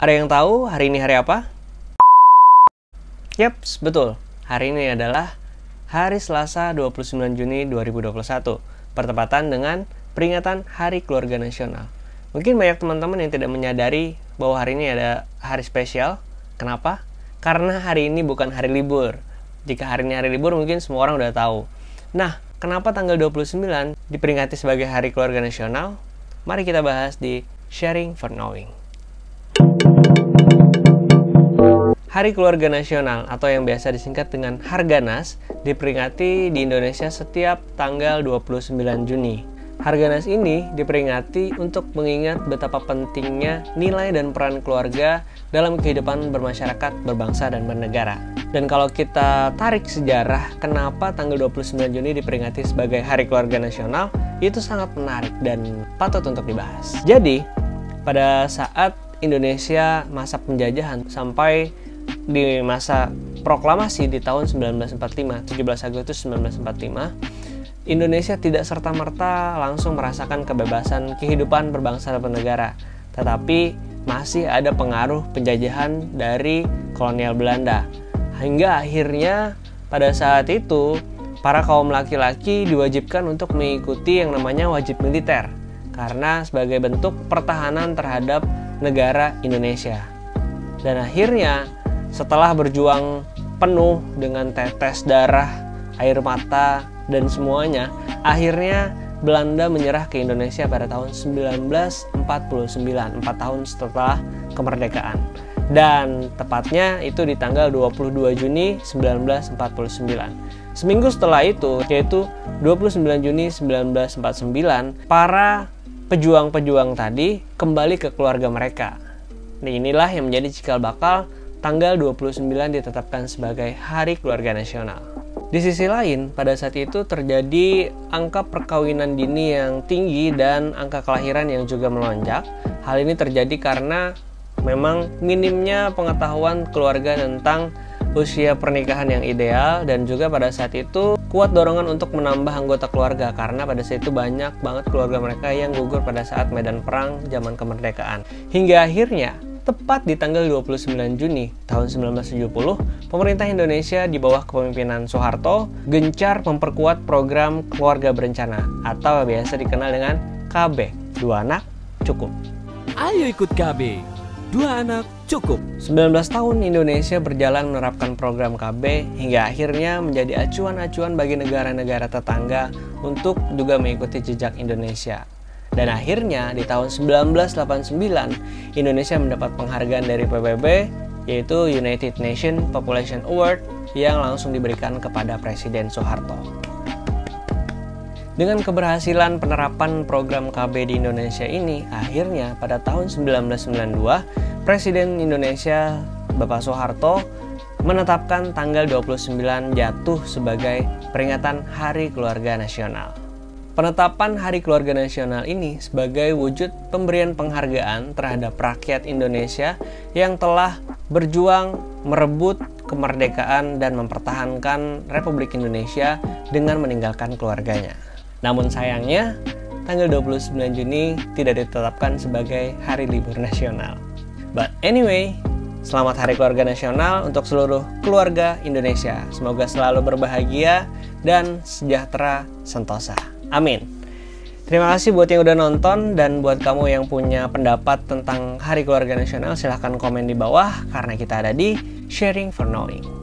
Ada yang tahu hari ini hari apa? Yaps, betul. Hari ini adalah hari Selasa 29 Juni 2021, bertepatan dengan peringatan Hari Keluarga Nasional. Mungkin banyak teman-teman yang tidak menyadari bahwa hari ini ada hari spesial. Kenapa? Karena hari ini bukan hari libur. Jika hari ini hari libur, mungkin semua orang udah tahu. Nah, kenapa tanggal 29 diperingati sebagai Hari Keluarga Nasional? Mari kita bahas di Sharing for Knowing. Hari Keluarga Nasional atau yang biasa disingkat dengan Harganas diperingati di Indonesia setiap tanggal 29 Juni. Harganas ini diperingati untuk mengingat betapa pentingnya nilai dan peran keluarga dalam kehidupan bermasyarakat, berbangsa, dan bernegara. Dan kalau kita tarik sejarah kenapa tanggal 29 Juni diperingati sebagai Hari Keluarga Nasional, itu sangat menarik dan patut untuk dibahas. Jadi, pada saat Indonesia masa penjajahan sampai di masa proklamasi di tahun 1945, 17 Agustus 1945, Indonesia tidak serta-merta langsung merasakan kebebasan kehidupan berbangsa dan bernegara, tetapi masih ada pengaruh penjajahan dari kolonial Belanda. Hingga akhirnya pada saat itu, para kaum laki-laki diwajibkan untuk mengikuti yang namanya wajib militer, karena sebagai bentuk pertahanan terhadap negara Indonesia. Dan akhirnya, setelah berjuang penuh dengan tetes darah, air mata, dan semuanya, akhirnya Belanda menyerah ke Indonesia pada tahun 1949, 4 tahun setelah kemerdekaan. Dan tepatnya itu di tanggal 22 Juni 1949. Seminggu setelah itu, yaitu 29 Juni 1949, para pejuang-pejuang tadi kembali ke keluarga mereka. Nah, inilah yang menjadi cikal bakal tanggal 29 ditetapkan sebagai Hari Keluarga Nasional. Di sisi lain, pada saat itu terjadi angka perkawinan dini yang tinggi dan angka kelahiran yang juga melonjak. Hal ini terjadi karena memang minimnya pengetahuan keluarga tentang usia pernikahan yang ideal, dan juga pada saat itu kuat dorongan untuk menambah anggota keluarga karena pada saat itu banyak banget keluarga mereka yang gugur pada saat medan perang zaman kemerdekaan. Hingga akhirnya tepat di tanggal 29 Juni tahun 1970, pemerintah Indonesia di bawah kepemimpinan Soeharto gencar memperkuat program keluarga berencana atau biasa dikenal dengan KB, 2 anak cukup. Ayo ikut KB, 2 anak cukup. 19 tahun Indonesia berjalan menerapkan program KB hingga akhirnya menjadi acuan-acuan bagi negara-negara tetangga untuk juga mengikuti jejak Indonesia. Dan akhirnya di tahun 1989, Indonesia mendapat penghargaan dari PBB, yaitu United Nations Population Award, yang langsung diberikan kepada Presiden Soeharto. Dengan keberhasilan penerapan program KB di Indonesia ini, akhirnya pada tahun 1992, Presiden Indonesia Bapak Soeharto menetapkan tanggal 29 jatuh sebagai peringatan Hari Keluarga Nasional. Penetapan Hari Keluarga Nasional ini sebagai wujud pemberian penghargaan terhadap rakyat Indonesia yang telah berjuang merebut kemerdekaan dan mempertahankan Republik Indonesia dengan meninggalkan keluarganya. Namun sayangnya, tanggal 29 Juni tidak ditetapkan sebagai hari libur nasional. But anyway, selamat Hari Keluarga Nasional untuk seluruh keluarga Indonesia. Semoga selalu berbahagia dan sejahtera sentosa. Amin. Terima kasih buat yang udah nonton, dan buat kamu yang punya pendapat tentang Hari Keluarga Nasional, silahkan komen di bawah karena kita ada di Sharing for Knowing.